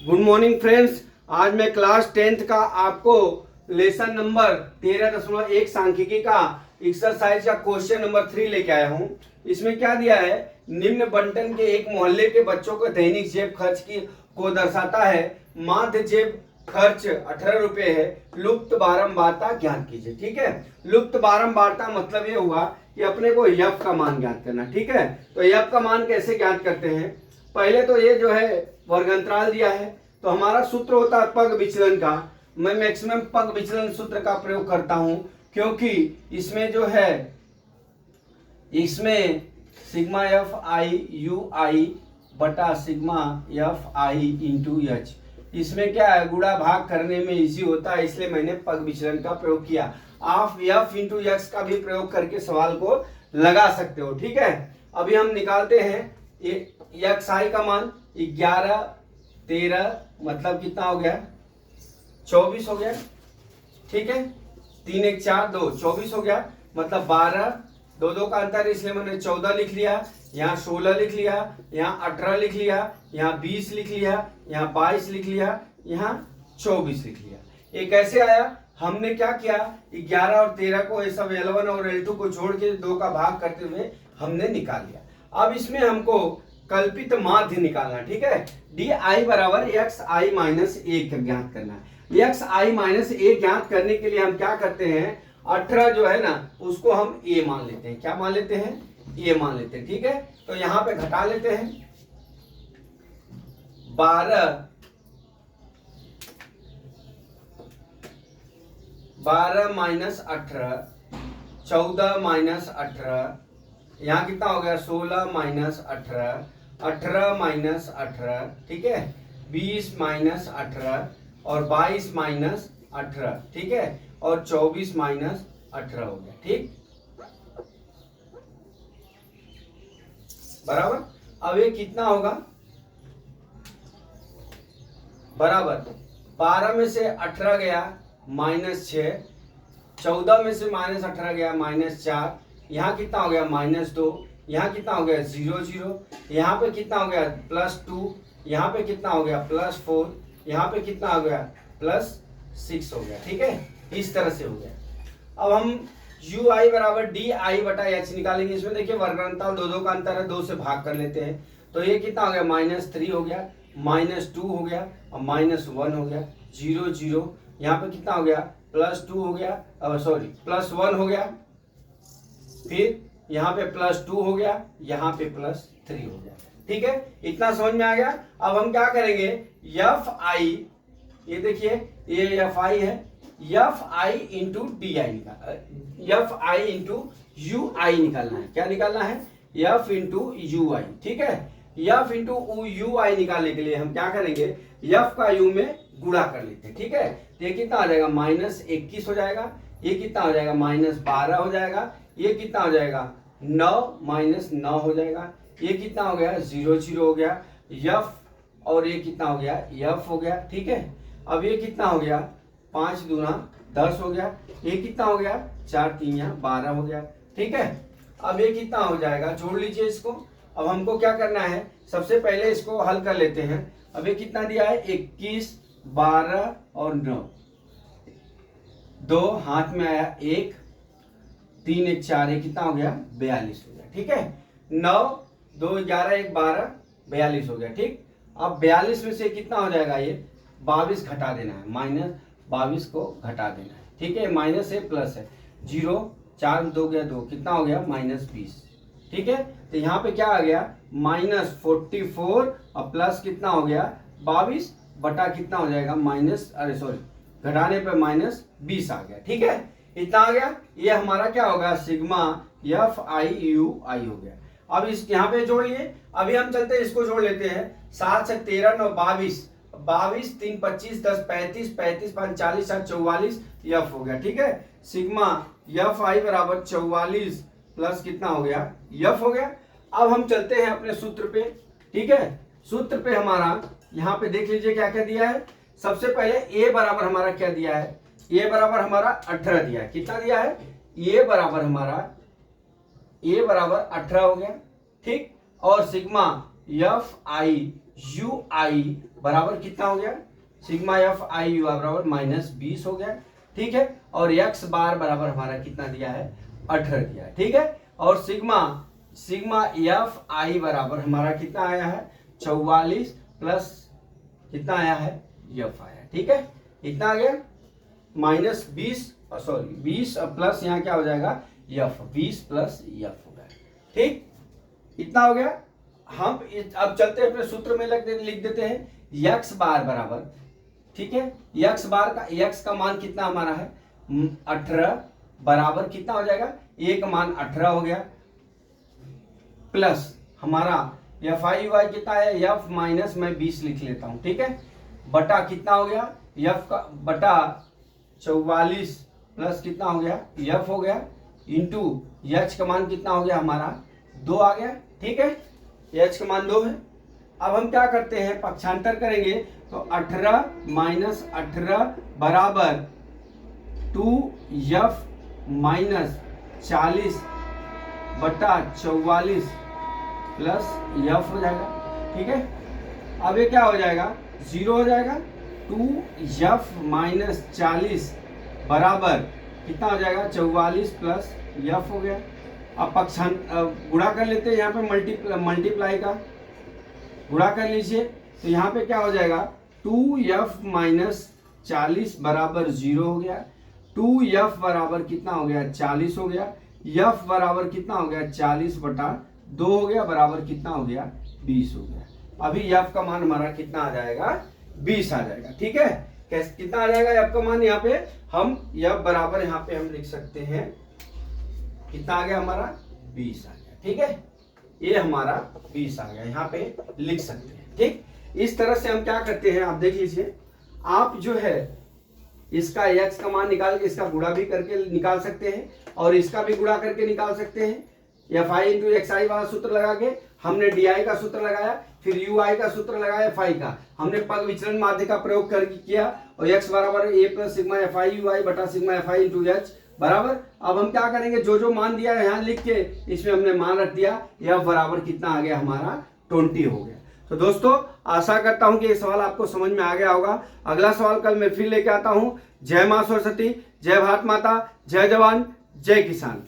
Good morning friends. आज मैं class 10th का आपको लेसन नंबर 13.1 सांख्यिकी का एक्सरसाइज का क्वेश्चन नंबर 3 लेके आया हूं। इसमें क्या दिया है, निम्न बंटन के एक मोहल्ले के बच्चों को दैनिक जेब खर्च की को दर्शाता है। माध्य जेब खर्च 18 रुपए है। लुप्त बारंबारता ज्ञात कीजिए। ठीक है, लुप्त बारंबारता मतलब ये हुआ कि अपने को यफ का मान ज्ञात करना। ठीक है, तो यफ का मान कैसे ज्ञात करते हैं। पहले तो ये जो है वर्गंतराल दिया है, तो हमारा सूत्र होता है पग विचलन का। मैं मैक्सिमम पग विचलन सूत्र का प्रयोग करता हूं, क्योंकि इसमें जो है इसमें sigma f i u i बटा sigma f i into H, इसमें क्या है गुणा भाग करने में इजी होता है, इसलिए मैंने पग विचलन का प्रयोग किया। आप एफ इंटू एक्स का भी प्रयोग करके सवाल को लगा सकते हो। ठीक है, अभी हम निकालते हैं एक्स आई का मान 11 13 मतलब कितना हो गया 24 हो गया। ठीक है, 3 1 4 2 24 हो गया, मतलब 12 दो दो का अंतर, इसलिए मैंने 14 लिख लिया, यहाँ 16 लिख लिया, यहाँ 18 लिख लिया, यहाँ 20 लिख लिया, यहाँ 22 लिख लिया, यहाँ 24 लिख लिया। ये कैसे आया, हमने क्या किया 11 और 13 को ये सब L1 और L2 को जोड़ के 2 का भाग करते हुए हमने निकाल लिया। अब इसमें हमको कल्पित माध्य निकालना। ठीक है, डी आई बराबर एक्स आई माइनस 1 ज्ञात करना है। एक्स आई माइनस 1 ज्ञात करने के लिए हम क्या करते हैं, 18 जो है ना उसको हम ए मान लेते हैं। क्या मान लेते हैं, ए मान लेते हैं। ठीक है, तो यहां पे घटा लेते हैं 12 माइनस 18 14 माइनस 18, यहाँ कितना हो गया 16 माइनस 18 18 माइनस 18। ठीक है, 20 माइनस 18 और 22 माइनस 18। ठीक है, और 24 माइनस 18 हो गया। ठीक, बराबर। अब ये कितना होगा, बराबर 12 में से 18 गया माइनस 6, 14 में से माइनस 18 गया माइनस 4, यहाँ कितना हो गया माइनस 2, यहाँ कितना हो गया 0 0, यहाँ पे कितना हो गया +2, यहाँ पे कितना हो गया +4, यहाँ पे कितना हो गया +6 हो गया। ठीक है, इस तरह से हो गया। अब हम यू आई बराबर डी आई बटा एच निकालेंगे। इसमें देखिए वर्गंतराल 2 2 का अंतर है, 2 से भाग कर लेते हैं, तो ये कितना हो गया -3 हो गया, -2 हो गया और -1 हो गया, 0 0, यहाँ पे कितना हो गया +2 हो गया, सॉरी +1 हो गया, फिर यहाँ पे +2 हो गया, यहाँ पे +3 हो गया। ठीक है, इतना समझ में आ गया। अब हम क्या करेंगे, एफ आई, ये देखिए ये एफ आई है, F i into D I निकाल, एफ आई इंटू यू आई निकालना है। क्या निकालना है, एफ इंटू यू आई। ठीक है, एफ इंटू यू आई निकालने के लिए हम क्या करेंगे, एफ का यू में गुणा कर लेते हैं। ठीक है, तो ये कितना हो जाएगा -21 हो जाएगा, ये कितना हो जाएगा -12 हो जाएगा, ये कितना हो जाएगा 9 -9 हो जाएगा, ये कितना हो गया 0 0 हो गया यफ, और ये कितना हो गया यफ हो गया। ठीक है, अब ये कितना हो गया 5 दूना 10 हो गया, ये कितना हो गया 4 3 12 हो गया। ठीक है, अब ये कितना हो जाएगा, जोड़ लीजिए इसको। अब हमको क्या करना है, सबसे पहले इसको हल कर लेते हैं। अब ये कितना दिया है 21 12 और 9, 2 हाथ में आया 1 3 1 4, ये कितना हो गया 42 हो गया। ठीक है, 9 2 11 1 12 42 हो गया। ठीक, अब 42 में से कितना हो जाएगा, ये 22 घटा देना है, -22 को घटा देना है। ठीक है, माइनस है प्लस है, 0 4 2 गया 2, कितना हो गया -20। ठीक है, तो यहाँ पे क्या आ गया -44 और प्लस कितना हो गया 22 बटा कितना हो जाएगा घटाने पे -20 आ गया। ठीक है, इतना आ गया। ये हमारा क्या होगा सिग्मा एफ आई यू आई हो गया। अब इस यहाँ पे जोड़िए। अभी हम चलते हैं, इसको जोड़ लेते हैं, 7 से 13 9 22, 22 3 25 10 35 35 5 40 7 44 एफ हो गया। ठीक है, सिग्मा एफ आई बराबर 44 प्लस कितना हो गया एफ हो गया। अब हम चलते हैं अपने सूत्र पे। ठीक है, सूत्र पे हमारा यहाँ पे देख लीजिए क्या क्या दिया है। सबसे पहले ए बराबर हमारा क्या दिया है, ए बराबर हमारा 18 दिया है। कितना दिया है, ए बराबर हमारा ए बराबर 18 हो गया। ठीक, और सिग्मा एफ आई यू आई बराबर कितना हो गया, सिग्मा एफ आई यू बराबर -20 हो गया, ठीक है। और एक्स बार बराबर हमारा कितना दिया है, 18 दिया है, ठीक है। और सिग्मा एफ आई बराबर हमारा कितना आया है, 44 प्लस कितना आया है, एफ आया, ठीक है। कितना आ गया, -20 प्लस यहाँ क्या हो जाएगा, एफ, 20 प्लस एफ हो गया, ठीक। इतना हो गया। हम अब चलते हैं अपने सूत्र में लिख देते हैं एक्स बार बराबर, ठीक है, एक्स बार का एक्स का मान कितना हमारा है 18 बराबर कितना हो जाएगा, ए का मान 18 हो गया, प्लस हमारा एफ आई वाई कितना है, एफ माइनस मैं 20 लिख लेता हूं, ठीक है, बटा कितना हो गया, एफ का बटा 44 प्लस कितना हो गया, एफ हो गया, इंटू एच का मान कितना हो गया हमारा 2 आ गया, ठीक है, एच का मान 2 है। अब हम क्या करते हैं, पक्षांतर करेंगे तो 18 माइनस 18 बराबर 2f माइनस 40 बटा 44 प्लस एफ हो जाएगा, ठीक है। अब ये क्या हो जाएगा, 0 हो जाएगा, 2f माइनस 40 बराबर कितना हो जाएगा, 44 प्लस एफ हो गया। अब गुणा कर लेते हैं, यहाँ पे मल्टीप्लाई का गुणा कर लीजिए, तो यहाँ पे क्या हो जाएगा, 2f माइनस 40 बराबर 0 हो गया, 2f बराबर कितना हो गया, 40 हो गया, f बराबर कितना हो गया, 40 बटा 2 हो गया, बराबर कितना हो गया, 20 हो गया। अभी f का मान हमारा कितना आ जाएगा, 20 आ जाएगा, ठीक है। कैसे कितना आ जाएगा f का मान, यहाँ पे हम f बराबर यहाँ पे हम लिख सकते हैं कितना आ गया हमारा, 20 आ गया, ठीक है। ये हमारा 20 आ गया, यहाँ पे लिख सकते हैं, ठीक। इस तरह से हम क्या करते हैं, आप देख लीजिए, आप जो है इसका x का मान निकाल के इसका गुणा भी करके निकाल सकते हैं और इसका भी गुणा करके निकाल सकते हैं। एफ आई इंटू एक्स आई वाला सूत्र लगा के हमने डी आई का सूत्र लगाया, फिर यू आई का सूत्र लगाया, एफ आई का हमने पद विचलन माध्य का प्रयोग करके किया और x बराबर A plus sigma f i u i बटा sigma f i into h बराबर। अब हम क्या करेंगे, जो जो मान दिया है यहाँ लिख के इसमें हमने मान रख दिया, f बराबर कितना आ गया हमारा 20 हो गया। तो दोस्तों आशा करता हूं कि ये सवाल आपको समझ में आ गया होगा। अगला सवाल कल मैं फिर लेके आता हूं। जय मां सरस्वती, जय भारत माता, जय जवान, जय किसान।